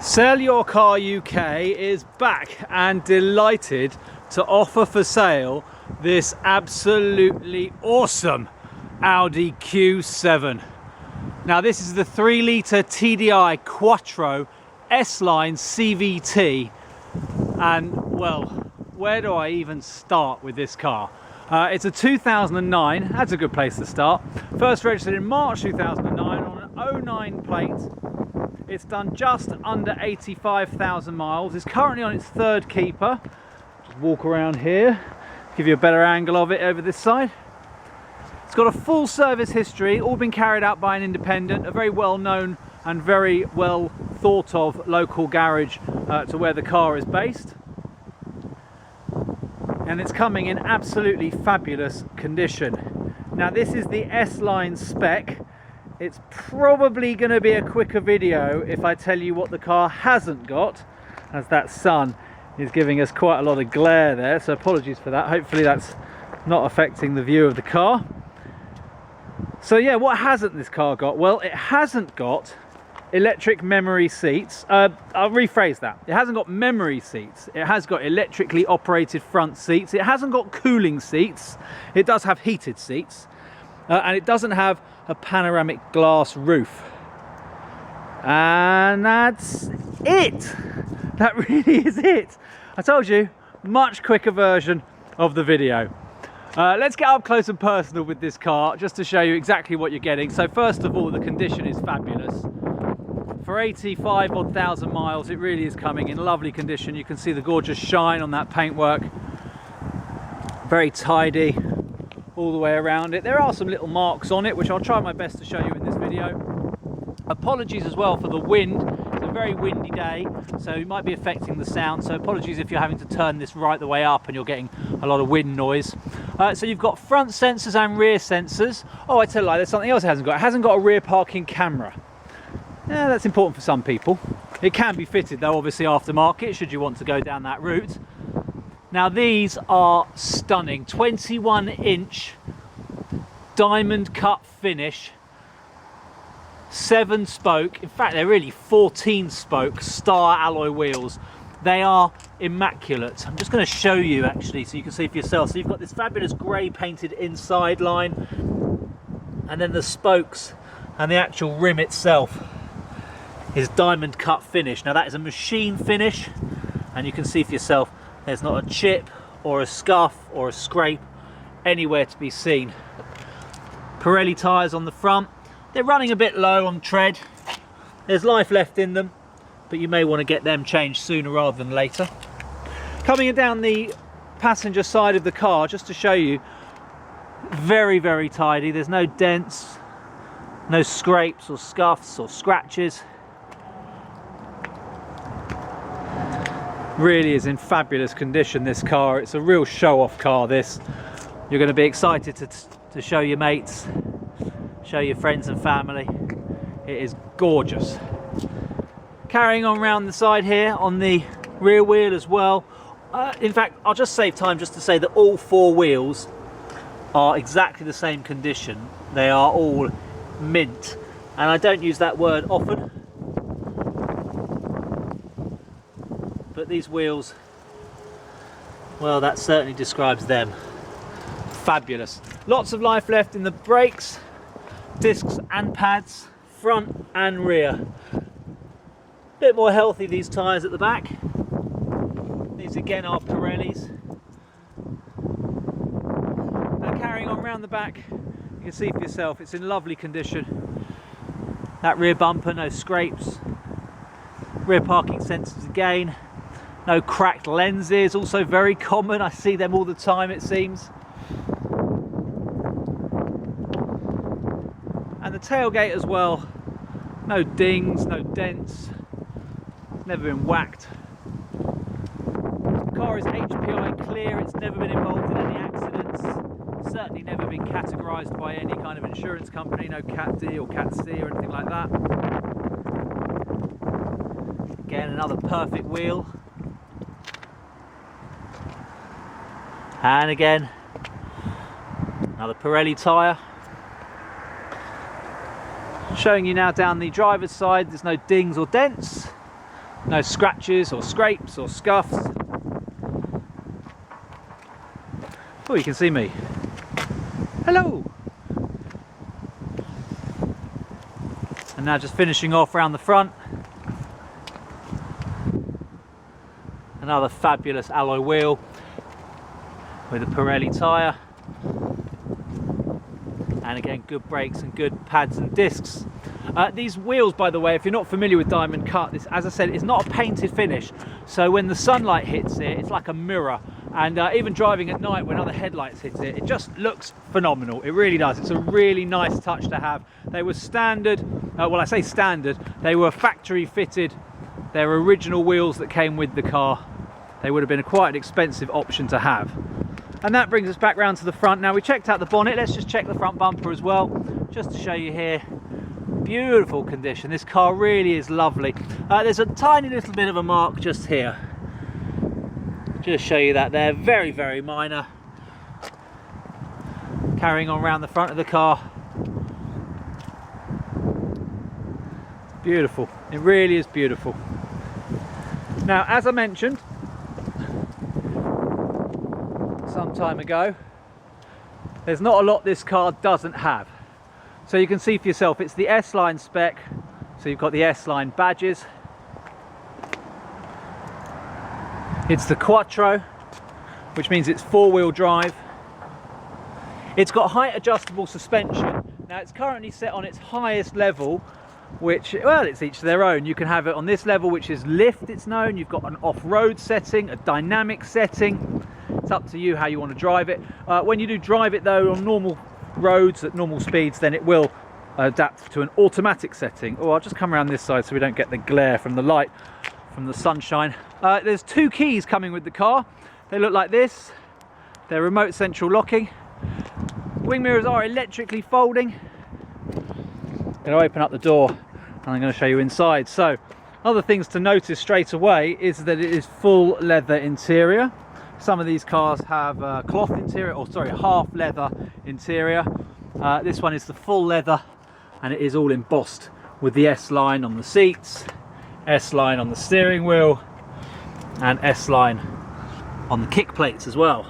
Sell Your Car UK is back and delighted to offer for sale this absolutely awesome Audi Q7. Now this is the 3-litre TDI Quattro S-Line CVT, and well, where do I even start with this car? It's a 2009, that's a good place to start. First registered in March 2009 on an 09 plate. It's done just under 85,000 miles. It's currently on its third keeper. Just walk around here, give you a better angle of it over this side. It's got a full service history, all been carried out by an independent, a very well known and very well thought of local garage to where the car is based. And it's coming in absolutely fabulous condition. Now this is the S-Line spec. It's probably going to be a quicker video if I tell you what the car hasn't got, as that sun is giving us quite a lot of glare there, so apologies for that. Hopefully that's not affecting the view of the car. So yeah, what hasn't this car got? Well, it hasn't got electric memory seats. I'll rephrase that. It hasn't got memory seats. It has got electrically operated front seats. It hasn't got cooling seats. It does have heated seats. And it doesn't have a panoramic glass roof. And that's it. That really is it. I told you, much quicker version of the video. Let's get up close and personal with this car just to show you exactly what you're getting. So first of all, the condition is fabulous. For 85 odd thousand miles, it really is coming in lovely condition. You can see the gorgeous shine on that paintwork. Very tidy all the way around it. There are some little marks on it, which I'll try my best to show you in this video. Apologies as well for the wind. It's a very windy day, so it might be affecting the sound. So apologies if you're having to turn this right the way up and you're getting a lot of wind noise. So you've got front sensors and rear sensors. Oh, I tell you, there's something else it hasn't got. It hasn't got a rear parking camera. Yeah, that's important for some people. It can be fitted though, obviously aftermarket, should you want to go down that route. Now these are stunning, 21-inch diamond cut finish, 7-spoke, in fact they're really 14-spoke star alloy wheels. They are immaculate. I'm just going to show you actually so you can see for yourself. So you've got this fabulous grey painted inside line, and then the spokes and the actual rim itself is diamond cut finish. Now that is a machine finish, and you can see for yourself there's not a chip or a scuff or a scrape anywhere to be seen. Pirelli tyres on the front. They're running a bit low on tread. There's life left in them, but you may want to get them changed sooner rather than later. Coming down the passenger side of the car, just to show you, very, very tidy. There's no dents, no scrapes or scuffs or scratches. Really is in fabulous condition, this car. It's a real show-off car, this. You're going to be excited to show your mates, show your friends and family. It is gorgeous. Carrying on round the side here on the rear wheel as well. In fact, I'll just save time just to say that all 4 wheels are exactly the same condition. They are all mint, and I don't use that word often. But these wheels, well, that certainly describes them. Fabulous. Lots of life left in the brakes, discs and pads, front and rear. Bit more healthy, these tyres at the back. These again are Pirellis. Now carrying on round the back, you can see for yourself it's in lovely condition. That rear bumper, no scrapes. Rear parking sensors again. No cracked lenses, also very common. I see them all the time, it seems. And the tailgate as well. No dings, no dents. It's never been whacked. The car is HPI clear. It's never been involved in any accidents. Certainly never been categorised by any kind of insurance company. No Cat D or Cat C or anything like that. Again, another perfect wheel. And again, another Pirelli tyre. Showing you now down the driver's side, there's no dings or dents. No scratches or scrapes or scuffs. Oh, you can see me. Hello! And now just finishing off around the front. Another fabulous alloy wheel with a Pirelli tyre. And again, good brakes and good pads and discs. These wheels, by the way, if you're not familiar with diamond cut, this, as I said, is not a painted finish. So when the sunlight hits it, it's like a mirror. And even driving at night when other headlights hit it, it just looks phenomenal. It really does. It's a really nice touch to have. They were standard, well, I say standard, they were factory fitted. They're original wheels that came with the car. They would have been quite an expensive option to have. And that brings us back round to the front. Now we checked out the bonnet, let's just check the front bumper as well, just to show you here. Beautiful condition. This car really is lovely. There's a tiny little bit of a mark just here. Just show you that there, very, very minor. Carrying on around the front of the car. Beautiful, it really is beautiful. Now, as I mentioned some time ago, there's not a lot this car doesn't have. So you can see for yourself, it's the S-Line spec, so you've got the S-Line badges. It's the Quattro, which means it's four-wheel drive. It's got height adjustable suspension. Now it's currently set on its highest level, which, well, it's each to their own. You can have it on this level, which is lift, it's known. You've got an off-road setting, a dynamic setting. It's up to you how you want to drive it. When you do drive it though on normal roads at normal speeds, then it will adapt to an automatic setting. Oh, I'll just come around this side so we don't get the glare from the light, from the sunshine. There's two keys coming with the car. They look like this. They're remote central locking. Wing mirrors are electrically folding. I'm going to open up the door and I'm going to show you inside. So, other things to notice straight away is that it is full leather interior. Some of these cars have cloth interior, or sorry, half leather interior. This one is the full leather, and it is all embossed with the S-Line on the seats, S-Line on the steering wheel, and S-Line on the kick plates as well.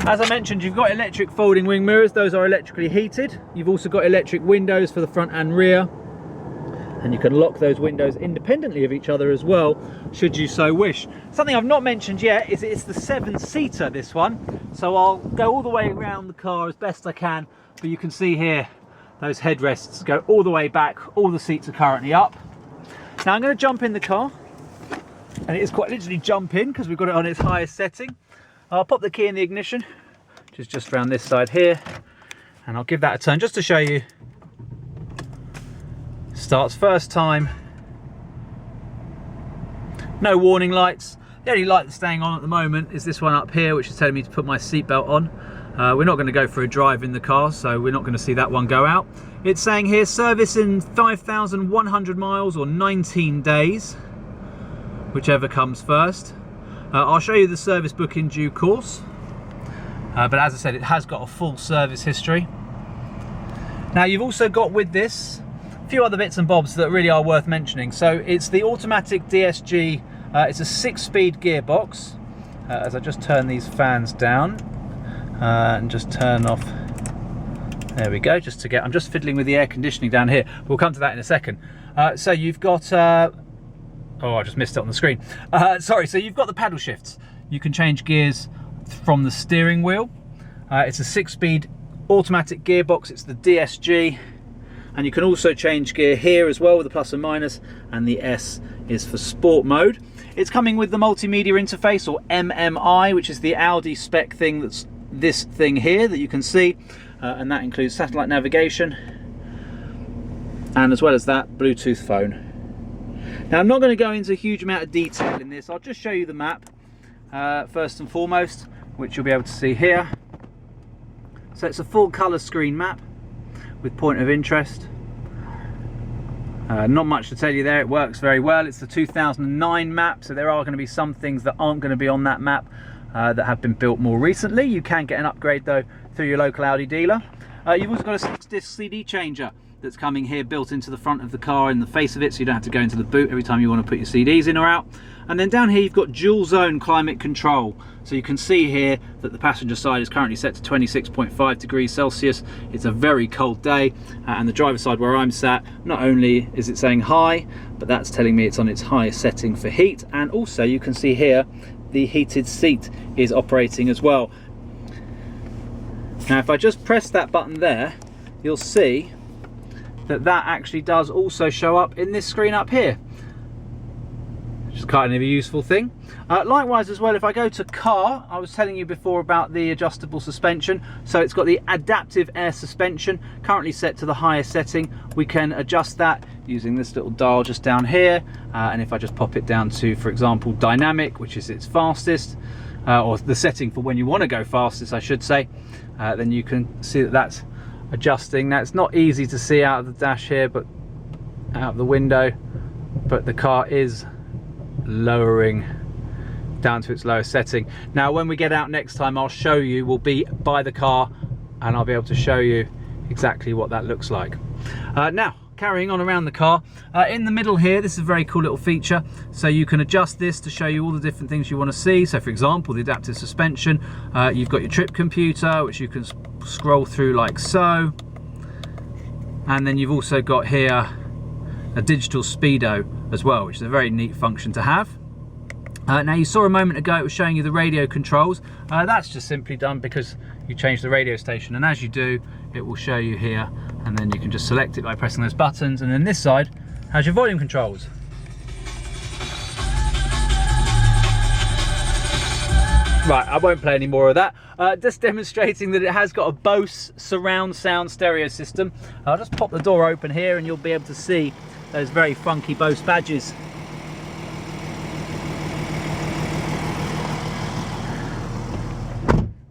As I mentioned, you've got electric folding wing mirrors. Those are electrically heated. You've also got electric windows for the front and rear, and you can lock those windows independently of each other as well, should you so wish. Something I've not mentioned yet is it's the 7-seater, this one. So I'll go all the way around the car as best I can, but you can see here those headrests go all the way back. All the seats are currently up. Now I'm going to jump in the car, and it is quite literally jump in because we've got it on its highest setting. I'll pop the key in the ignition, which is just around this side here, and I'll give that a turn just to show you. Starts first time. No warning lights. The only light that's staying on at the moment is this one up here, which is telling me to put my seatbelt on. We're not going to go for a drive in the car, so we're not going to see that one go out. It's saying here service in 5,100 miles or 19 days, whichever comes first. I'll show you the service book in due course, but as I said, it has got a full service history. Now you've also got with this a few other bits and bobs that really are worth mentioning. So it's the automatic DSG, it's a 6-speed gearbox. As I just turn these fans down and just turn off, there we go, just to get, I'm just fiddling with the air conditioning down here. We'll come to that in a second. So you've got, oh, I just missed it on the screen. Sorry, so you've got the paddle shifts. You can change gears from the steering wheel. It's a 6-speed automatic gearbox, it's the DSG. And you can also change gear here as well with the plus and minus, and the S is for sport mode. It's coming with the multimedia interface, or MMI, which is the Audi spec thing, that's this thing here that you can see, and that includes satellite navigation, and as well as that, Bluetooth phone. Now I'm not going to go into a huge amount of detail in this. I'll just show you the map first and foremost, which you'll be able to see here. So it's a full colour screen map with point of interest. Not much to tell you there, it works very well. It's the 2009 map, so there are going to be some things that aren't going to be on that map that have been built more recently. You can get an upgrade though through your local Audi dealer. You've also got a 6-disc CD changer. that's coming here built into the front of the car in the face of it, so you don't have to go into the boot every time you want to put your CDs in or out. And then down here you've got dual zone climate control. So you can see here that the passenger side is currently set to 26.5 degrees Celsius. It's a very cold day, and the driver's side where I'm sat, not only is it saying high, but that's telling me it's on its highest setting for heat. And also you can see here the heated seat is operating as well. Now if I just press that button there, you'll see that that actually does also show up in this screen up here, which is kind of a useful thing. Likewise as well, if I go to car, I was telling you before about the adjustable suspension. So it's got the adaptive air suspension, currently set to the highest setting. We can adjust that using this little dial just down here. And if I just pop it down to, for example, dynamic, which is its fastest, or the setting for when you want to go fastest, I should say, then you can see that that's adjusting. Now it's not easy to see out of the dash here, but out of the window, but the car is lowering down to its lowest setting. Now when we get out next time, I'll show you, we'll be by the car and I'll be able to show you exactly what that looks like. Now carrying on around the car, in the middle here, this is a very cool little feature. So you can adjust this to show you all the different things you want to see. So for example, the adaptive suspension, you've got your trip computer, which you can scroll through like so. And then you've also got here a digital speedo as well, which is a very neat function to have. Now you saw a moment ago it was showing you the radio controls. That's just simply done because you change the radio station, and as you do, it will show you here, and then you can just select it by pressing those buttons. And then this side has your volume controls. Right, I won't play any more of that. Just demonstrating that it has got a Bose surround sound stereo system. I'll just pop the door open here and you'll be able to see those very funky Bose badges.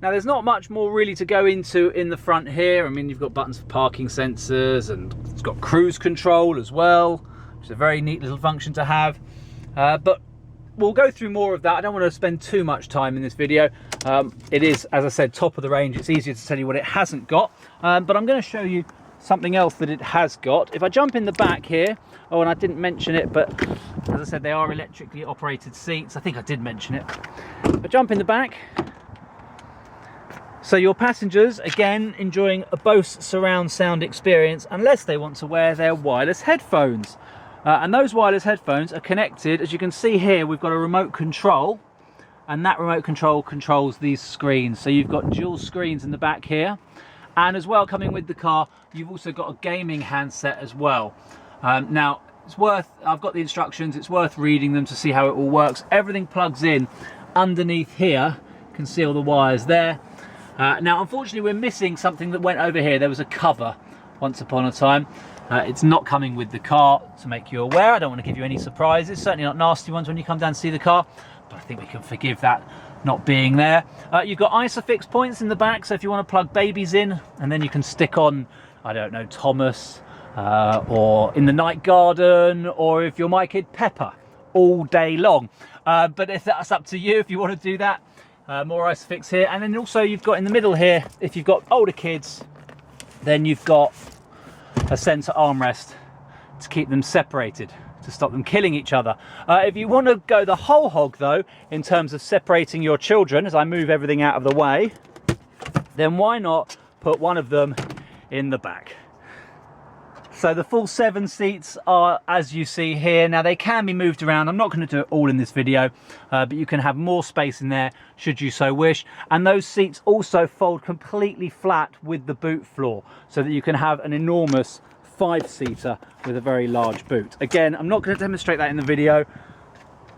Now there's not much more really to go into in the front here. I mean, you've got buttons for parking sensors, and it's got cruise control as well, which is a very neat little function to have. But we'll go through more of that. I don't want to spend too much time in this video. It is, as I said, top of the range. It's easier to tell you what it hasn't got. But I'm going to show you something else that it has got. If I jump in the back here, oh, and I didn't mention it, but as I said, they are electrically operated seats. I think I did mention it. But jump in the back. So your passengers, again, enjoying a Bose surround sound experience, unless they want to wear their wireless headphones. And those wireless headphones are connected. As you can see here, we've got a remote control, and that remote control controls these screens. So you've got dual screens in the back here. And as well, coming with the car, you've also got a gaming handset as well. Now, it's worth, I've got the instructions, it's worth reading them to see how it all works. Everything plugs in underneath here. You can see all the wires there. Now, unfortunately, we're missing something that went over here. There was a cover once upon a time. It's not coming with the car, to make you aware. I don't want to give you any surprises, certainly not nasty ones when you come down to see the car, but I think we can forgive that not being there. You've got ISOFIX points in the back, so if you want to plug babies in, and then you can stick on, I don't know, Thomas, or in the night garden, or if you're my kid, Pepper, all day long. But if that's up to you, if you want to do that. More ISOFIX here, and then also you've got in the middle here, if you've got older kids, then you've got a centre armrest to keep them separated, to stop them killing each other. If you want to go the whole hog though, in terms of separating your children, as I move everything out of the way, then why not put one of them in the back? So the full 7 seats are as you see here. Now they can be moved around. I'm not going to do it all in this video, but you can have more space in there should you so wish. And those seats also fold completely flat with the boot floor, so that you can have an enormous 5-seater with a very large boot. Again, I'm not going to demonstrate that in the video.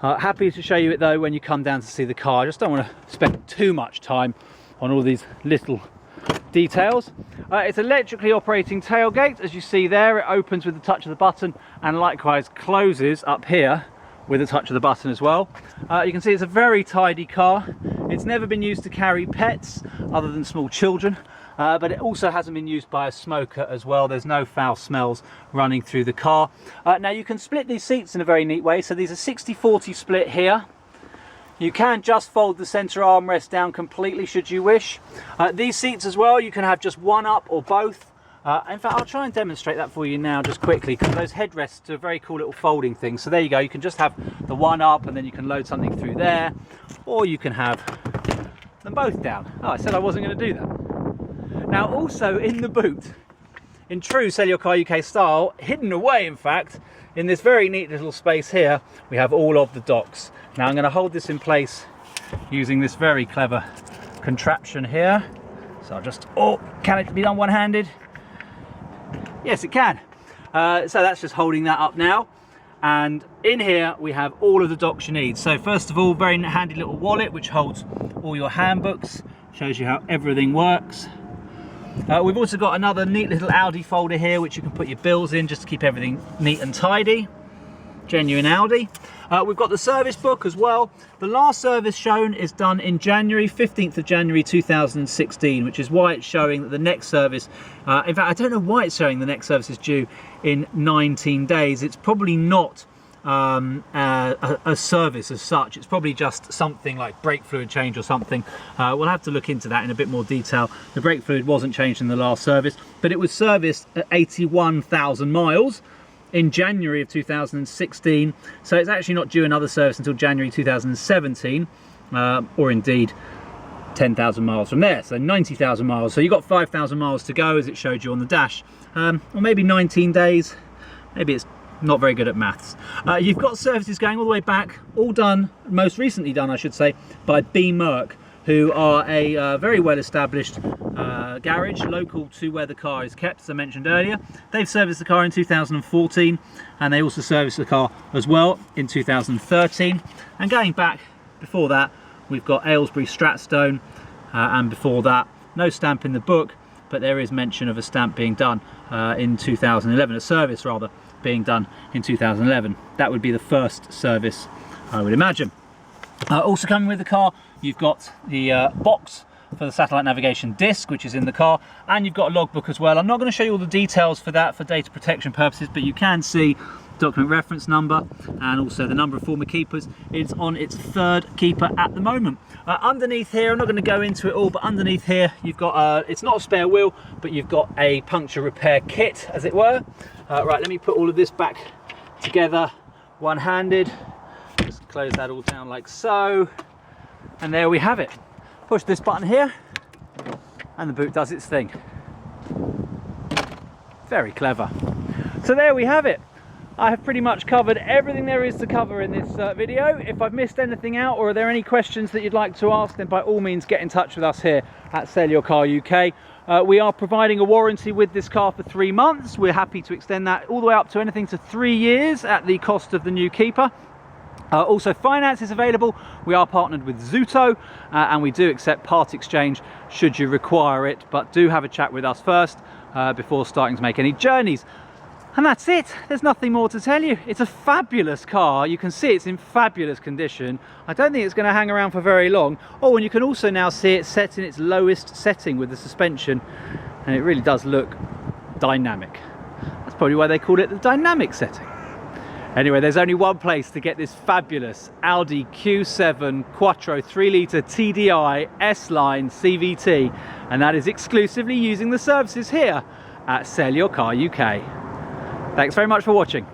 Happy to show you it though when you come down to see the car. I just don't want to spend too much time on all these little details. It's electrically operating tailgate, as you see there. It opens with the touch of the button, and likewise closes up here with a touch of the button as well. You can see it's a very tidy car. It's never been used to carry pets other than small children, but it also hasn't been used by a smoker as well. There's no foul smells running through the car. Now you can split these seats in a very neat way. So these are 60-40 split here. You can just fold the centre armrest down completely should you wish. These seats as well, you can have just one up or both. In fact, I'll try and demonstrate that for you now just quickly, because those headrests are very cool little folding things. So there you go, you can just have the one up and then you can load something through there, or you can have them both down. Oh, I said I wasn't going to do that. Now also in the boot, in true Sell Your Car UK style, hidden away in fact, in this very neat little space here, we have all of the docks. Now I'm going to hold this in place using this very clever contraption here. So I'll just, oh, can it be done one-handed? Yes, it can. So that's just holding that up now. And in here we have all of the docks you need. So first of all, very handy little wallet which holds all your handbooks, shows you how everything works. We've also got another neat little Audi folder here which you can put your bills in just to keep everything neat and tidy. Genuine Audi. We've got the service book as well. The last service shown is done in January, 15th of January 2016, which is why it's showing that the next service, in fact I don't know why it's showing the next service is due in 19 days. It's probably not a service as such. It's probably just something like brake fluid change or something. We'll have to look into that in a bit more detail. The brake fluid wasn't changed in the last service, but it was serviced at 81,000 miles in January of 2016, so it's actually not due another service until January 2017, or indeed 10,000 miles from there, so 90,000 miles. So you've got 5,000 miles to go as it showed you on the dash, or maybe 19 days, maybe it's not very good at maths. You've got services going all the way back, all done, most recently done I should say, by B Merck, who are a very well established garage local to where the car is kept, as I mentioned earlier. They've serviced the car in 2014 and they also serviced the car as well in 2013. And going back before that, we've got Aylesbury Stratstone, and before that, no stamp in the book, but there is mention of a stamp being done in 2011, a service rather, being done in 2011. That would be the first service, I would imagine. Also coming with the car, you've got the box for the satellite navigation disc, which is in the car, and you've got a logbook as well. I'm not going to show you all the details for that for data protection purposes, but you can see document reference number and also the number of former keepers. It's on its third keeper at the moment. Underneath here, I'm not going to go into it all, but underneath here you've got it's not a spare wheel, but you've got a puncture repair kit, as it were. Right, let me put all of this back together one-handed. Just close that all down like so, and there we have it. Push this button here and the boot does its thing. Very clever. So there we have it. I have pretty much covered everything there is to cover in this video. If I've missed anything out, or are there any questions that you'd like to ask, then by all means get in touch with us here at Sell Your Car UK. We are providing a warranty with this car for 3 months. We're happy to extend that all the way up to anything to 3 years at the cost of the new keeper. Also, finance is available. We are partnered with Zuto, and we do accept part exchange should you require it, but do have a chat with us first before starting to make any journeys. And that's it. There's nothing more to tell you. It's a fabulous car. You can see it's in fabulous condition. I don't think it's going to hang around for very long. Oh, and you can also now see it set in its lowest setting with the suspension, and it really does look dynamic. That's probably why they call it the dynamic setting. Anyway, there's only one place to get this fabulous Audi Q7 Quattro 3-litre TDI S-Line CVT, and that is exclusively using the services here at Sell Your Car UK. Thanks very much for watching.